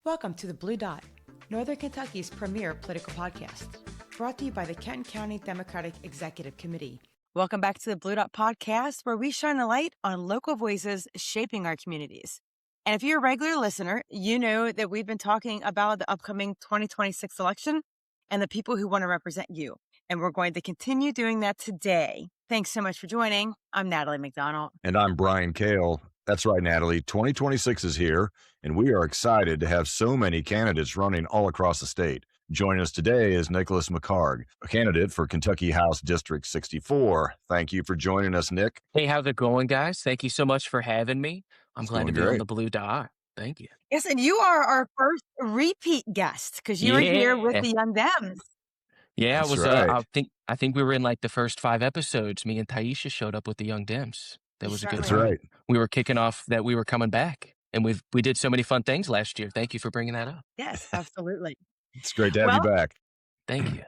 Welcome to The Blue Dot, Northern Kentucky's premier political podcast, brought to you by the Kenton County Democratic Executive Committee. Welcome back to The Blue Dot podcast, where we shine a light on local voices shaping our communities. And if you're a regular listener, you know that we've been talking about the upcoming 2026 election and the people who want to represent you. And we're going to continue doing that today. Thanks so much for joining. I'm Natalie MacDonald. And I'm Brian Koehl. That's right, Natalie. 2026 is here, and we are excited to have so many candidates running all across the state. Joining us today is Nicholas McHargue, a candidate for Kentucky House District 64. Thank you for joining us, Nick. Hey, how's it going, guys? Thank you so much for having me. I'm glad to be on the Blue Dot. Thank you. Yes, and you are our first repeat guest because you were here with the Young Dems. Yeah, That's it was. right. I think we were in like the first 5 episodes. Me and Taisha showed up with the Young Dems. That was a good That's time. right. We were kicking off that we were coming back, and we did so many fun things last year. Thank you for bringing that up. Yes, absolutely. It's great to have you back. Thank you.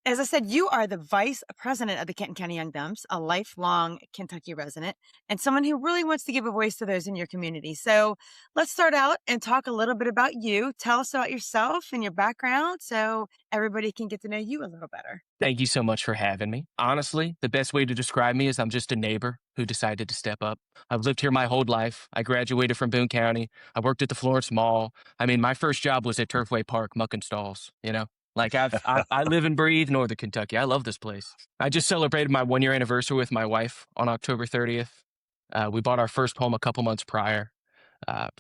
As I said, you are the vice president of the Kenton County Young Dems, a lifelong Kentucky resident, and someone who really wants to give a voice to those in your community. So let's start out and talk a little bit about you. Tell us about yourself and your background so everybody can get to know you a little better. Thank you so much for having me. Honestly, the best way to describe me is I'm just a neighbor who decided to step up. I've lived here my whole life. I graduated from Boone County. I worked at the Florence Mall. I mean, my first job was at Turfway Park, mucking stalls, you know? Like I live and breathe Northern Kentucky. I love this place. I just celebrated my 1-year anniversary with my wife on October 30th. We bought our first home a couple months prior.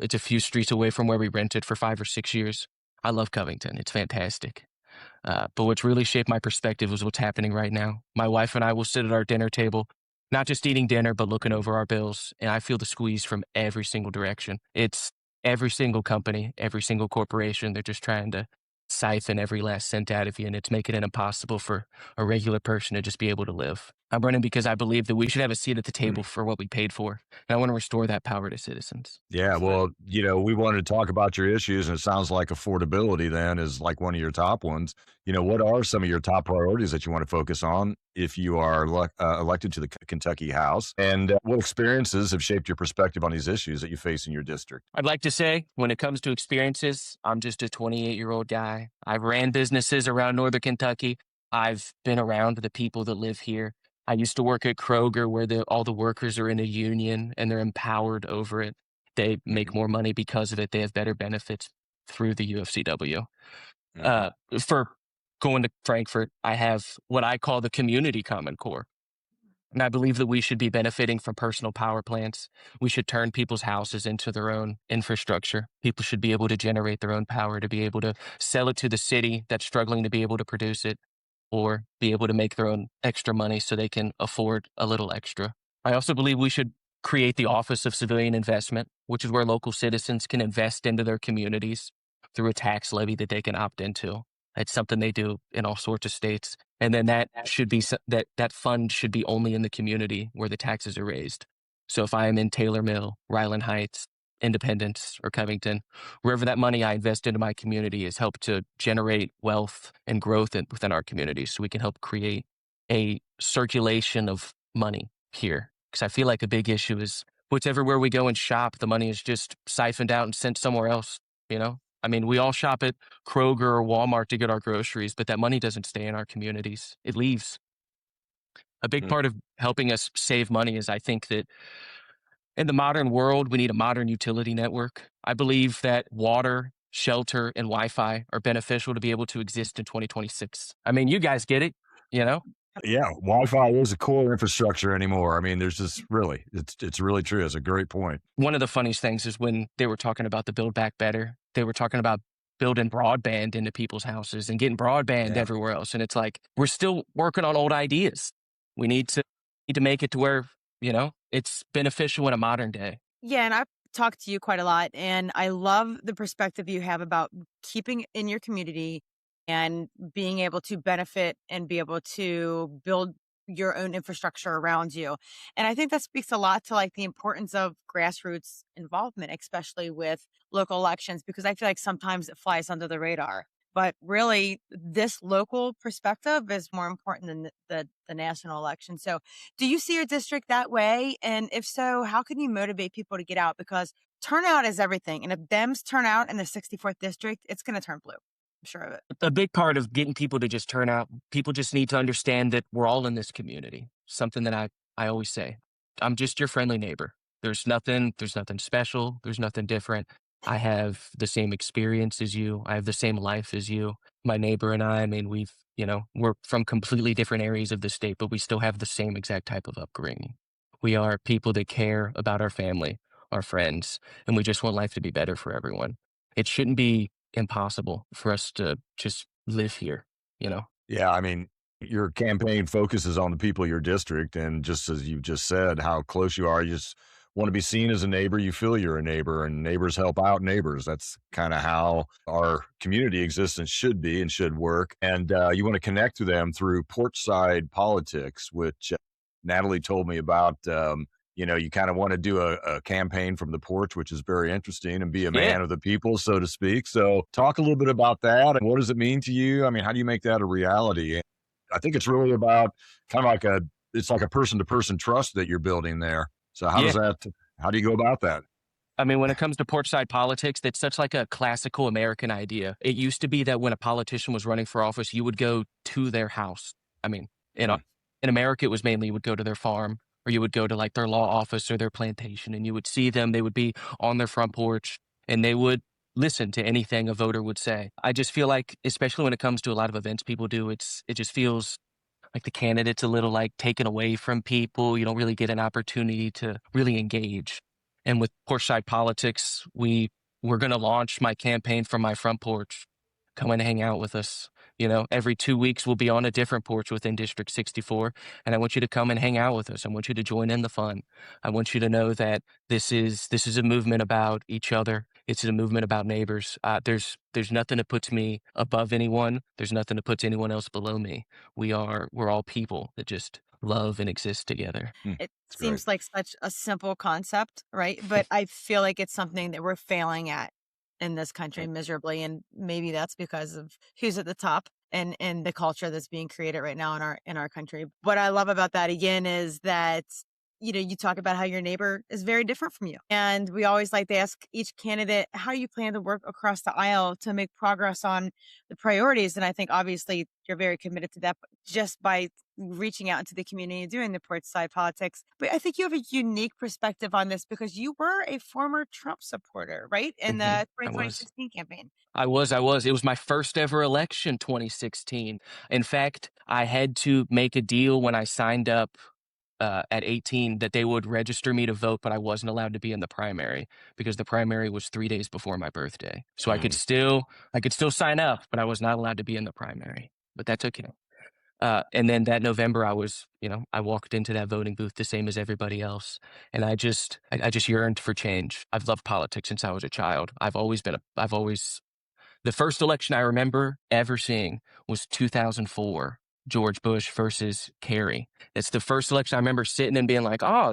It's a few streets away from where we rented for 5 or 6 years. I love Covington. It's fantastic. But what's really shaped my perspective is what's happening right now. My wife and I will sit at our dinner table, not just eating dinner, but looking over our bills. And I feel the squeeze from every single direction. It's every single company, every single corporation. They're just trying to siphon every last cent out of you, and it's making it impossible for a regular person to just be able to live. I'm running because I believe that we should have a seat at the table for what we paid for, and I want to restore that power to citizens. Yeah, well, we wanted to talk about your issues, and it sounds like affordability then is like one of your top ones. What are some of your top priorities that you want to focus on if you are elected to the Kentucky House? And what experiences have shaped your perspective on these issues that you face in your district? I'd like to say, when it comes to experiences, I'm just a 28-year-old guy. I've ran businesses around Northern Kentucky. I've been around the people that live here. I used to work at Kroger where all the workers are in a union and they're empowered over it. They make more money because of it. They have better benefits through the UFCW. For going to Frankfort, I have what I call the community Common Core. And I believe that we should be benefiting from personal power plants. We should turn people's houses into their own infrastructure. People should be able to generate their own power, to be able to sell it to the city that's struggling to be able to produce it, or be able to make their own extra money so they can afford a little extra. I also believe we should create the Office of Civilian Investment, which is where local citizens can invest into their communities through a tax levy that they can opt into. It's something they do in all sorts of states. And then that fund should be only in the community where the taxes are raised. So if I am in Taylor Mill, Ryland Heights, Independence, or Covington, wherever that money I invest into my community has helped to generate wealth and growth within our community, so we can help create a circulation of money here. Because I feel like a big issue is whichever we go and shop, the money is just siphoned out and sent somewhere else, I mean, we all shop at Kroger or Walmart to get our groceries, but that money doesn't stay in our communities. It leaves. A big part of helping us save money is I think that in the modern world, we need a modern utility network. I believe that water, shelter, and Wi-Fi are beneficial to be able to exist in 2026. I mean, you guys get it, Yeah, Wi-Fi is a core infrastructure anymore. I mean, there's just really, it's really true. It's a great point. One of the funniest things is when they were talking about the Build Back Better, they were talking about building broadband into people's houses and getting broadband everywhere else. And it's like, we're still working on old ideas. We need to make it to where, it's beneficial in a modern day. Yeah, and I've talked to you quite a lot, and I love the perspective you have about keeping in your community and being able to benefit and be able to build your own infrastructure around you. And I think that speaks a lot to like the importance of grassroots involvement, especially with local elections, because I feel like sometimes it flies under the radar. But really, this local perspective is more important than the national election. So do you see your district that way? And if so, how can you motivate people to get out? Because turnout is everything. And if Dems turn out in the 64th district, it's going to turn blue. I'm sure of it. A big part of getting people to just turn out, people just need to understand that we're all in this community. Something that I always say, I'm just your friendly neighbor. There's nothing special. There's nothing different. I have the same experience as you. I have the same life as you. My neighbor and I mean, we're from completely different areas of the state, but we still have the same exact type of upbringing. We are people that care about our family, our friends, and we just want life to be better for everyone. It shouldn't be impossible for us to just live here, you know? Yeah, I mean, your campaign focuses on the people of your district, and just as you just said, how close you are, you just want to be seen as a neighbor. You feel you're a neighbor, and neighbors help out neighbors. That's kind of how our community existence should be and should work. And you want to connect to them through porch-side politics, which Natalie told me about. You kind of want to do a campaign from the porch, which is very interesting, and be a man of the people, so to speak. So talk a little bit about that. And what does it mean to you? I mean, how do you make that a reality? I think it's really about kind of it's like a person-to-person trust that you're building there. So how do you go about that? I mean, when it comes to porch-side politics, that's such like a classical American idea. It used to be that when a politician was running for office, you would go to their house. I mean, in America, it was mainly you would go to their farm, or you would go to like their law office or their plantation, and you would see them. They would be on their front porch, and they would listen to anything a voter would say. I just feel like, especially when it comes to a lot of events people do, it just feels like the candidate's a little like taken away from people. You don't really get an opportunity to really engage. And with porch-side politics, we're going to launch my campaign from my front porch. Come and hang out with us. Every 2 weeks we'll be on a different porch within District 64, and I want you to come and hang out with us. I want you to join in the fun. I want you to know that this is a movement about each other. It's a movement about neighbors. There's nothing that puts me above anyone. There's nothing that puts anyone else below me. We're all people that just love and exist together. It seems like such a simple concept, right? But I feel like it's something that we're failing at in this country miserably. And maybe that's because of who's at the top and the culture that's being created right now in our country. What I love about that again is that, you talk about how your neighbor is very different from you. And we always like to ask each candidate how you plan to work across the aisle to make progress on the priorities. And I think obviously you're very committed to that just by reaching out into the community and doing the porch side politics. But I think you have a unique perspective on this because you were a former Trump supporter, right? In the 2016 campaign. I was. It was my first ever election, 2016. In fact, I had to make a deal when I signed up at 18 that they would register me to vote, but I wasn't allowed to be in the primary because the primary was 3 days before my birthday. So I could still sign up, but I was not allowed to be in the primary. But that's okay. And then that November, I walked into that voting booth the same as everybody else, and I just yearned for change. I've loved politics since I was a child. The first election I remember ever seeing was 2004. George Bush versus Kerry. It's the first election I remember sitting and being like, oh,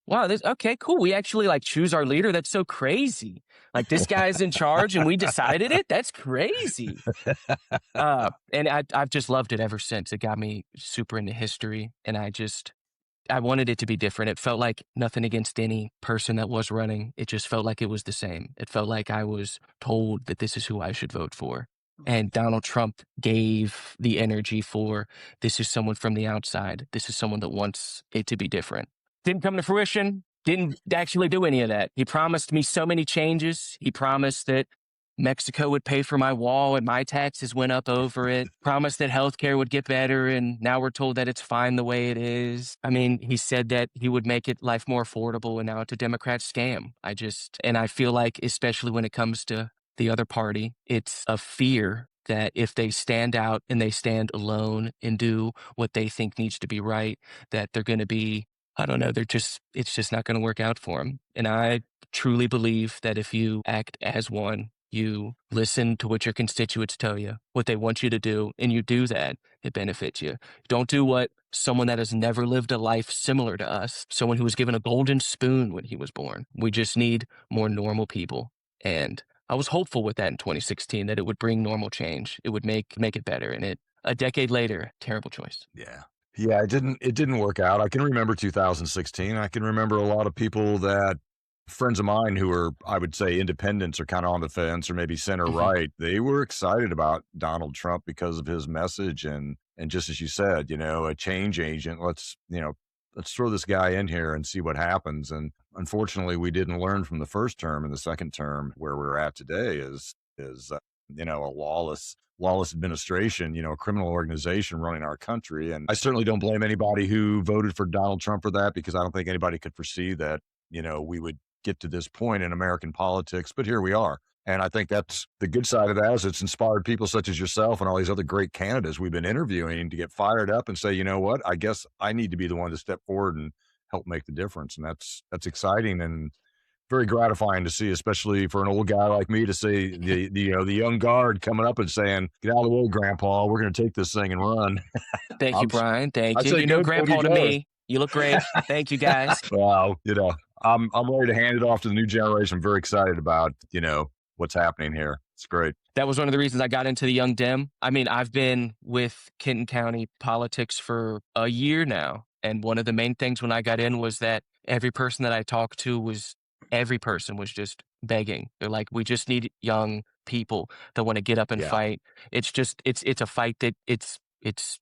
okay, cool. We actually like choose our leader. That's so crazy. Like this guy's in charge and we decided it. That's crazy. And I've just loved it ever since. It got me super into history, and I wanted it to be different. It felt like nothing against any person that was running. It just felt like it was the same. It felt like I was told that this is who I should vote for. And Donald Trump gave the energy for this is someone from the outside. This is someone that wants it to be different. Didn't come to fruition. Didn't actually do any of that. He promised me so many changes. He promised that Mexico would pay for my wall and my taxes went up over it. Promised that healthcare would get better, and now we're told that it's fine the way it is. I mean, he said that he would make life more affordable, and now it's a Democrat scam. And I feel like, especially when it comes to the other party, it's a fear that if they stand out and they stand alone and do what they think needs to be right, that they're going to be, I don't know, it's just not going to work out for them. And I truly believe that if you act as one, you listen to what your constituents tell you, what they want you to do, and you do that, it benefits you. Don't do what someone that has never lived a life similar to us, someone who was given a golden spoon when he was born. We just need more normal people. And I was hopeful with that in 2016 that it would bring normal change. It would make it better. And a decade later, terrible choice. Yeah. Yeah, it didn't work out. I can remember 2016. I can remember a lot of people that friends of mine who are, I would say, independents or kind of on the fence or maybe center Mhm. right, they were excited about Donald Trump because of his message and just as you said, a change agent. Let's throw this guy in here and see what happens. And unfortunately, we didn't learn from the first term and the second term where we're at today is a lawless administration, a criminal organization running our country. And I certainly don't blame anybody who voted for Donald Trump for that because I don't think anybody could foresee that, we would get to this point in American politics, but here we are. And I think that's the good side of that is it's inspired people such as yourself and all these other great candidates we've been interviewing to get fired up and say, you know what, I guess I need to be the one to step forward and help make the difference. And that's exciting and very gratifying to see, especially for an old guy like me to see the young guard coming up and saying, "Get out of the way, Grandpa. We're going to take this thing and run." Thank you, Brian. I Thank you. say, You know, go, Cody, grandpa to go. me. You look great. Thank you, guys. Well, I'm ready to hand it off to the new generation. I'm very excited about what's happening here. It's great. That was one of the reasons I got into the Young Dem. I mean, I've been with Kenton County politics for a year now. And one of the main things when I got in was that every person that I talked to was just begging. They're like, we just need young people that want to get up and Yeah. fight. It's a fight that it's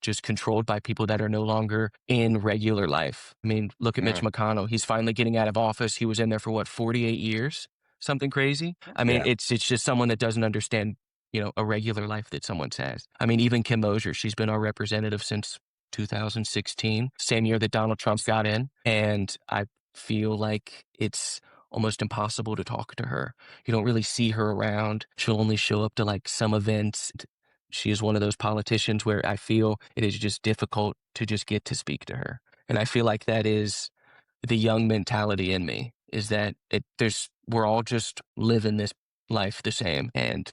just controlled by people that are no longer in regular life. I mean, look at Mitch McConnell. He's finally getting out of office. He was in there for 48 years? Something crazy. I mean, Yeah. it's just someone that doesn't understand, a regular life that someone has. I mean, even Kim Mosier, she's been our representative since 2016, same year that Donald Trump got in. And I feel like it's almost impossible to talk to her. You don't really see her around. She'll only show up to like some events. She is one of those politicians where I feel it is just difficult to just get to speak to her. And I feel like that is the young mentality in me is that we're all just living this life the same and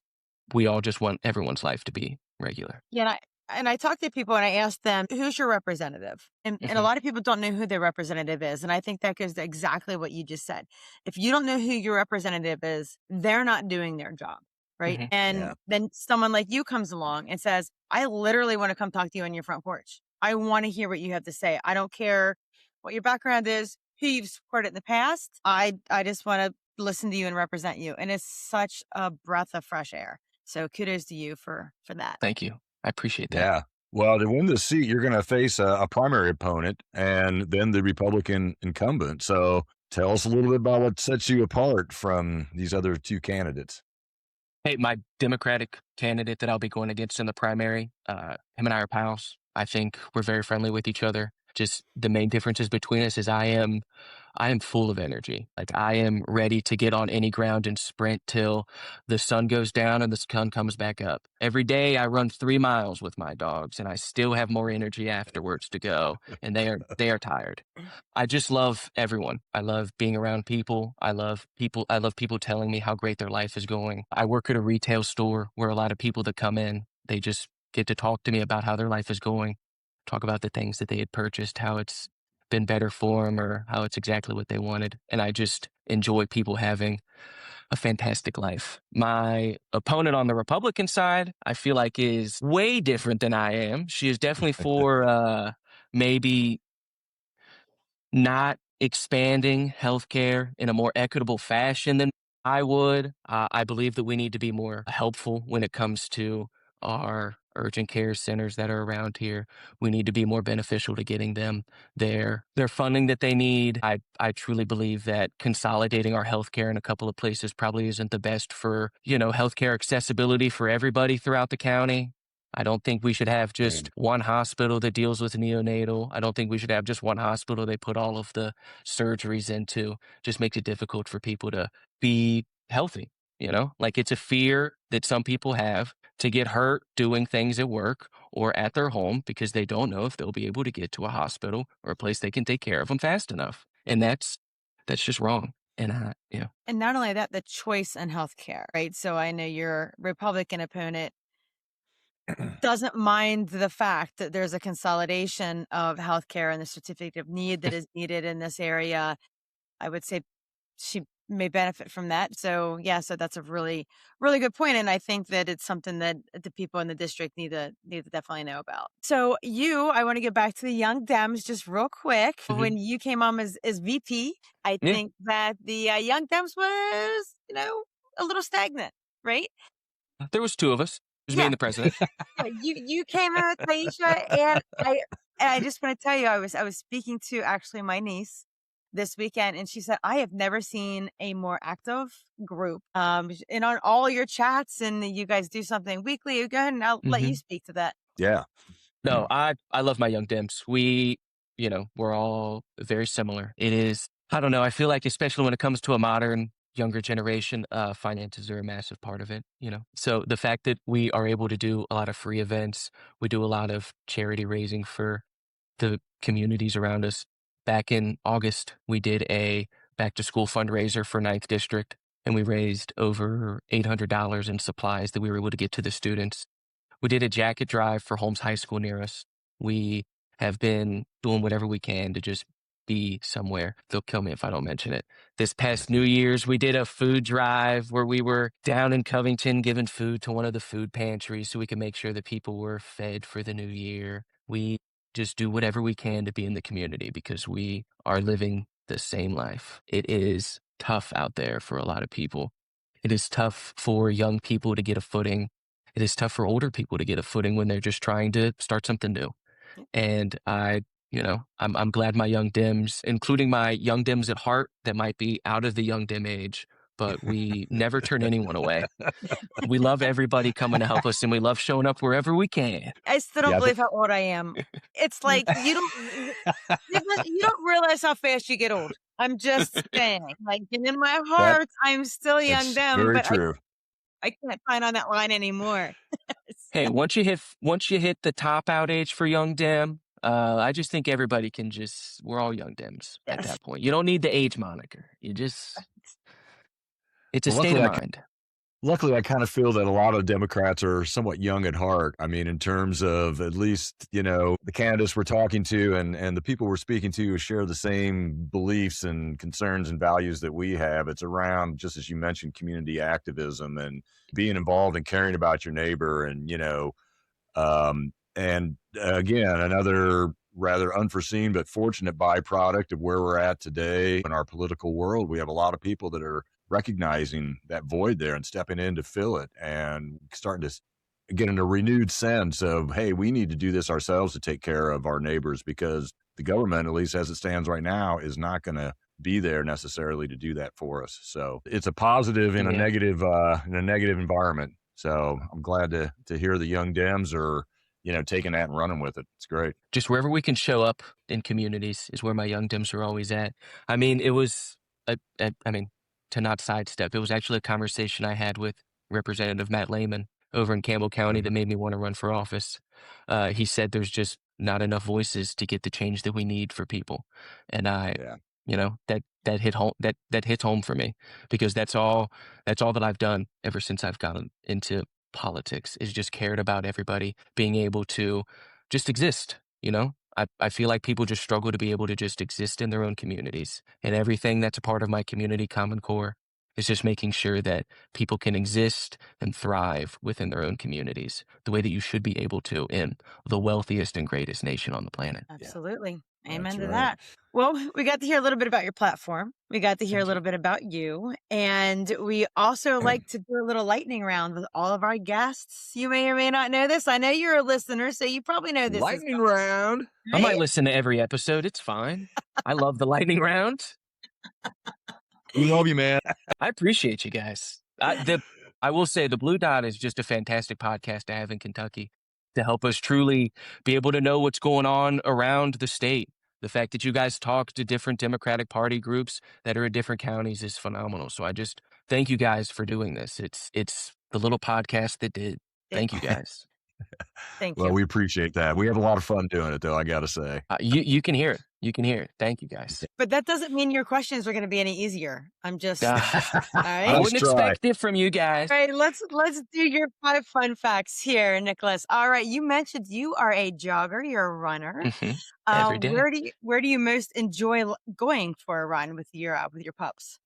we all just want everyone's life to be regular. Yeah, and I talk to people and I ask them, who's your representative? And a lot of people don't know who their representative is. And I think that goes to exactly what you just said. If you don't know who your representative is, they're not doing their job. Right. Mhm. And then someone like you comes along and says, I literally want to come talk to you on your front porch. I want to hear what you have to say. I don't care what your background is, who you've supported in the past. I just want to listen to you and represent you. And it's such a breath of fresh air. So kudos to you for that. Thank you. I appreciate that. Yeah. Well, to win the seat, you're going to face a primary opponent and then the Republican incumbent. So tell us a little bit about what sets you apart from these other two candidates. Hey, my Democratic candidate that I'll be going against in the primary, him and I are pals. I think we're very friendly with each other. Just the main differences between us is I am full of energy. Like I am ready to get on any ground and sprint till the sun goes down and the sun comes back up. Every day I run 3 miles with my dogs and I still have more energy afterwards to go and they are tired. I just love everyone. I love being around people. I love people telling me how great their life is going. I work at a retail store where a lot of people that come in, they just get to talk to me about how their life is going, talk about the things that they had purchased, how it's been better for them or how it's exactly what they wanted. And I just enjoy people having a fantastic life. My opponent on the Republican side, I feel like is way different than I am. She is definitely for maybe not expanding healthcare in a more equitable fashion than I would. I believe that we need to be more helpful when it comes to our urgent care centers that are around here. We need to be more beneficial to getting them their funding that they need. I truly believe that consolidating our healthcare in a couple of places probably isn't the best for, healthcare accessibility for everybody throughout the county. I don't think we should have just one hospital that deals with neonatal. I don't think we should have just one hospital they put all of the surgeries into. Just makes it difficult for people to be healthy, Like it's a fear that some people have to get hurt doing things at work or at their home because they don't know if they'll be able to get to a hospital or a place they can take care of them fast enough. And that's just wrong. And And not only that, the choice in healthcare, right? So I know your Republican opponent doesn't mind the fact that there's a consolidation of healthcare and the certificate of need that is needed in this area. I would say she may benefit from that. So yeah, so that's a really, really good point. And I think that it's something that the people in the district need to definitely know about. So I want to get back to the Young Dems just real quick. Mhm. When you came on as VP, I Yeah. think that the Young Dems was, a little stagnant, right? There was two of us. It was me Yeah. and the president. Yeah, you came in with Taisha, and I just want to tell you, I was speaking to actually my niece this weekend, and she said, I have never seen a more active group. And on all your chats, and you guys do something weekly. Go ahead, and I'll let you speak to that. Yeah. No, I love my Young Dems. We're all very similar. It is, I don't know, I feel like especially when it comes to a modern younger generation, finances are a massive part of it, So the fact that we are able to do a lot of free events, we do a lot of charity raising for the communities around us. Back in August, we did a back to school fundraiser for 9th District, and we raised over $800 in supplies that we were able to get to the students. We did a jacket drive for Holmes High School near us. We have been doing whatever we can to just be somewhere. They'll kill me if I don't mention it. This past New Year's, we did a food drive where we were down in Covington giving food to one of the food pantries so we could make sure that people were fed for the new year. We just do whatever we can to be in the community because we are living the same life. It is tough out there for a lot of people. It is tough for young people to get a footing. It is tough for older people to get a footing when they're just trying to start something new. And I'm glad my Young Dems, including my Young Dems at heart that might be out of the Young Dem age, but we never turn anyone away. We love everybody coming to help us, and we love showing up wherever we can. I still don't believe how old I am. It's like you don't realize how fast you get old. I'm just saying, like in my heart, I'm still Young Dem, very but true. I can't find on that line anymore. Hey, once you hit the top out age for Young Dem, I just think everybody we're all Young Dems at that point. You don't need the age moniker. It's a state of mind. Luckily, I kind of feel that a lot of Democrats are somewhat young at heart. I mean, in terms of at least, the candidates we're talking to and the people we're speaking to share the same beliefs and concerns and values that we have. It's around, just as you mentioned, community activism and being involved and caring about your neighbor. And, again, another rather unforeseen but fortunate byproduct of where we're at today in our political world. We have a lot of people that are recognizing that void there and stepping in to fill it and starting to get in a renewed sense of, hey, we need to do this ourselves to take care of our neighbors because the government, at least as it stands right now, is not going to be there necessarily to do that for us. So it's a positive in a negative environment. So I'm glad to hear the Young Dems are, taking that and running with it. It's great. Just wherever we can show up in communities is where my Young Dems are always at. I mean, it was, to not sidestep, it was actually a conversation I had with Representative Matt Lehman over in Campbell County that made me want to run for office. He said there's just not enough voices to get the change that we need for people. And that hit home, that hits home for me because that's all that I've done ever since I've gotten into politics is just cared about everybody being able to just exist, I feel like people just struggle to be able to just exist in their own communities. And everything that's a part of my community Common Core is just making sure that people can exist and thrive within their own communities the way that you should be able to in the wealthiest and greatest nation on the planet. Absolutely. Yeah. Amen That's to right. that. Well, we got to hear a little bit about your platform. We got to hear a little bit about you. And we also like to do a little lightning round with all of our guests. You may or may not know this. I know you're a listener, so you probably know this. Lightning round. I might listen to every episode. It's fine. I love the lightning round. We love you, man. I appreciate you guys. I will say the Blue Dot is just a fantastic podcast to have in Kentucky to help us truly be able to know what's going on around the state. The fact that you guys talk to different Democratic Party groups that are in different counties is phenomenal. So I just thank you guys for doing this. It's the little podcast that did. Thank you guys. Thank you. Well, we appreciate that. We have a lot of fun doing it, though, I got to say. You can hear it. You can hear it. Thank you, guys. But that doesn't mean your questions are going to be any easier. I'm just, all right. I wouldn't expect it from you guys. All right, let's do your 5 fun facts here, Nicholas. All right, you mentioned you are a jogger. You're a runner. Every day. Where do you most enjoy going for a run with your pups?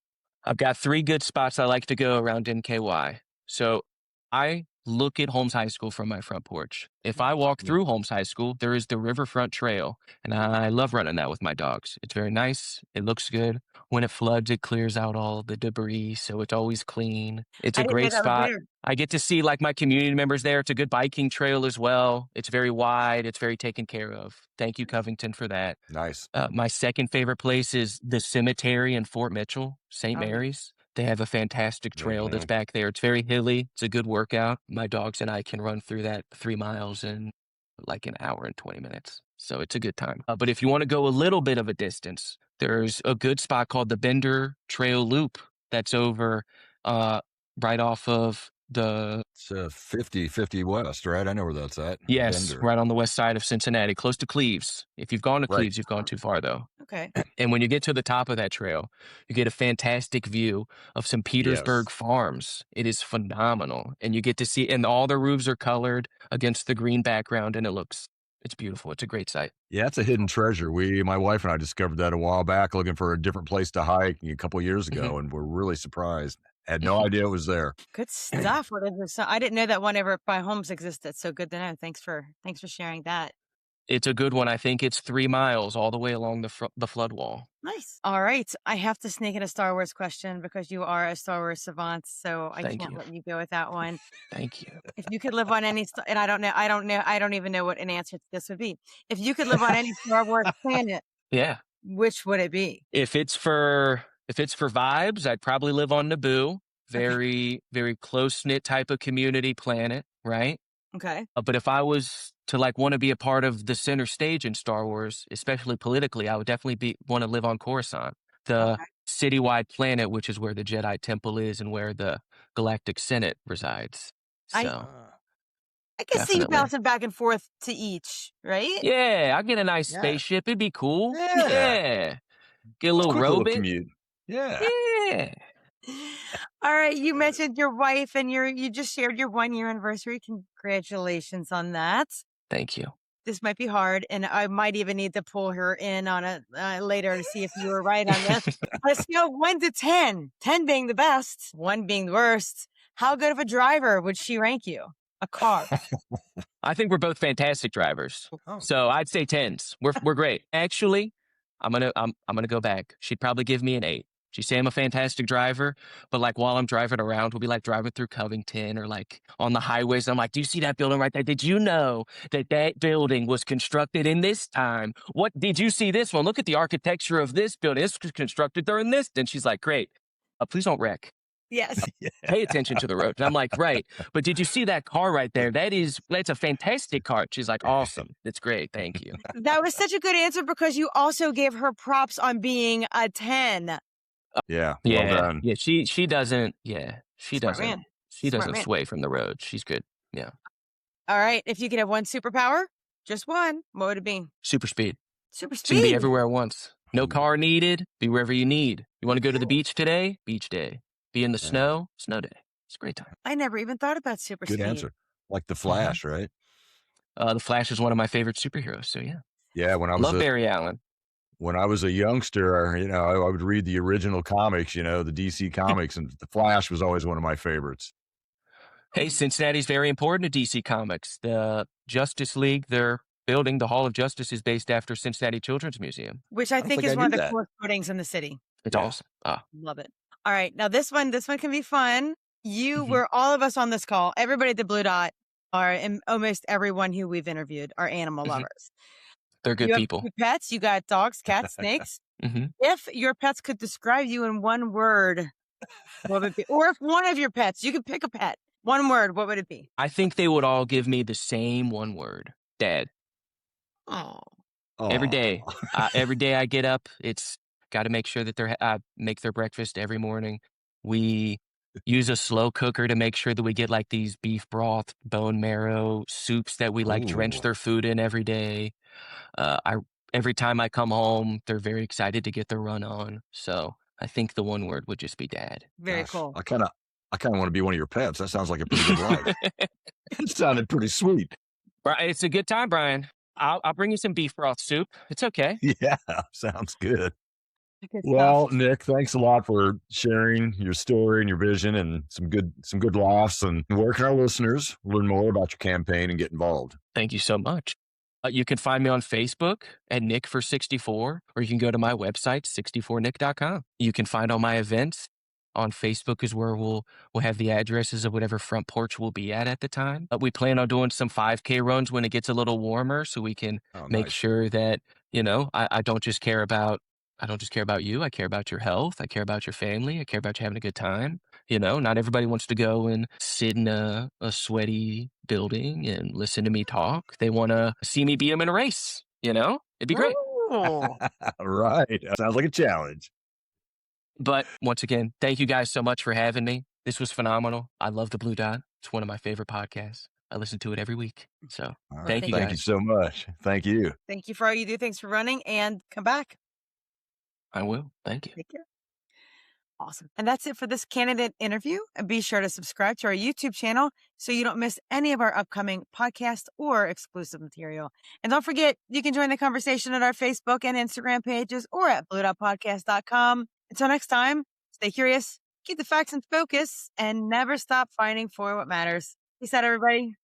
I've got 3 good spots I like to go around NKY. So I look at Holmes High School from my front porch. If I walk through Holmes High School, there is the Riverfront Trail, and I love running that with my dogs. It's very nice. It looks good. When it floods, it clears out all the debris, so it's always clean. It's I a didn't know great that was spot. there. I get to see like my community members there. It's a good biking trail as well. It's very wide. It's very taken care of. Thank you, Covington, for that. Nice. My second favorite place is the cemetery in Fort Mitchell, St. Oh, yeah. Mary's. They have a fantastic trail that's back there. It's very hilly. It's a good workout. My dogs and I can run through that 3 miles in like an hour and 20 minutes. So it's a good time. But if you want to go a little bit of a distance, there's a good spot called the Bender Trail Loop that's over right off of the... It's 50 West, right? I know where that's at. Yes, Bender. right on the west side of Cincinnati, close to Cleves. If you've gone to Right. Cleves, you've gone too far, though. Okay. And when you get to the top of that trail, you get a fantastic view of some Petersburg farms. It is phenomenal. And you get to see, and all the roofs are colored against the green background, and it's beautiful. It's a great site. Yeah, it's a hidden treasure. My wife and I discovered that a while back, looking for a different place to hike a couple years ago, and we're really surprised. Had no idea it was there. Good stuff. What is this? I didn't know that one ever by Holmes existed. So good to know. Thanks for sharing that. It's a good one. I think it's 3 miles all the way along the flood wall. Nice. All right. I have to sneak in a Star Wars question because you are a Star Wars savant. So I Thank can't you. let you go with that one. Thank you. If you could live on any, and I don't even know what an answer to this would be. If you could live on any Star Wars planet, Yeah. which would it be? If it's for vibes, I'd probably live on Naboo. Very, very close-knit type of community planet, right? Okay. But if I was to want to be a part of the center stage in Star Wars, especially politically, I would definitely want to live on Coruscant, the citywide planet, which is where the Jedi Temple is and where the Galactic Senate resides. So I can see you bouncing back and forth to each, right? Yeah, I'll get a nice spaceship. It'd be cool. Yeah. Get a little robot. Commute. Yeah. Yeah. All right. You mentioned your wife and you just shared your 1-year anniversary. Congratulations on that. Thank you. This might be hard, and I might even need to pull her in on it later to see if you were right on this. On a scale of 1 to 10, 10 being the best, 1 being the worst, how good of a driver would she rank you? A car. I think we're both fantastic drivers. Oh. So I'd say 10s. We're great. Actually, I'm gonna go back. She'd probably give me an 8. She'd say I'm a fantastic driver, but while I'm driving around, we'll be driving through Covington or on the highways. I'm like, do you see that building right there? Did you know that building was constructed in this time? What did you see this one? Look at the architecture of this building. This was constructed during this. Then she's like, great. Please don't wreck. Yes. Pay attention to the road. And I'm like, right. But did you see that car right there? That's a fantastic car. She's like, awesome. That's great. Thank you. That was such a good answer because you also gave her props on being a 10. Yeah. Well done. Yeah. She doesn't. Yeah. She Smart doesn't. man. She Smart doesn't man. sway from the road. She's good. Yeah. All right. If you could have one superpower, just one, what would it be? Super speed. Super So you can speed. be everywhere at once. No car needed. Be wherever you need. You want to go to the beach today? Beach day. Be in the snow? Snow day. It's a great time. I never even thought about super Good speed. answer. Like the Flash, right? The Flash is one of my favorite superheroes. So yeah. Yeah. Love Barry Allen. When I was a youngster, I would read the original comics, the DC comics, and the Flash was always one of my favorites. Hey, Cincinnati's very important to DC Comics. The Justice League, they're building the Hall of Justice is based after Cincinnati Children's Museum. Which I think think is I one of knew the that. coolest buildings in the city. It's Yeah. awesome. Love it. All right. Now this one can be fun. You were all of us on this call. Everybody at the Blue Dot and almost everyone who we've interviewed are animal lovers. They're good You have people. 2 pets. You got dogs, cats, snakes. Mm-hmm. If your pets could describe you in one word, what would it be? Or if one of your pets, you could pick a pet. One word, what would it be? I think they would all give me the same one word. Dad. Oh. Every day. Every day I get up, it's got to make sure that I make their breakfast every morning. We use a slow cooker to make sure that we get these beef broth, bone marrow soups that we drench Ooh. their food in every day. Every time I come home, they're very excited to get their run on. So I think the one word would just be dad. Very Gosh, cool. I kind of want to be one of your pets. That sounds like a pretty good life. It sounded pretty sweet. It's a good time, Brian. I'll bring you some beef broth soup. It's okay. Yeah, sounds good. Good stuff. Well, Nick, thanks a lot for sharing your story and your vision and some good laughs. And where can our listeners learn more about your campaign and get involved? Thank you so much. You can find me on Facebook at Nick for 64, or you can go to my website, 64nick.com. You can find all my events on Facebook is where we'll have the addresses of whatever front porch we'll be at the time. We plan on doing some 5K runs when it gets a little warmer, so we can make sure that, I don't just care about you. I care about your health. I care about your family. I care about you having a good time. Not everybody wants to go and sit in a sweaty building and listen to me talk. They want to see me beat them in a race. It'd be great. Right. Sounds like a challenge. But once again, thank you guys so much for having me. This was phenomenal. I love the Blue Dot. It's one of my favorite podcasts. I listen to it every week. So thank you guys. Thank you so much. Thank you. Thank you for all you do. Thanks for running, and come back. I will. Thank you. Take care. Awesome. And that's it for this candidate interview. And be sure to subscribe to our YouTube channel so you don't miss any of our upcoming podcasts or exclusive material. And don't forget, you can join the conversation at our Facebook and Instagram pages or at bluedotpodcast.com. Until next time, stay curious, keep the facts in focus, and never stop fighting for what matters. Peace out, everybody.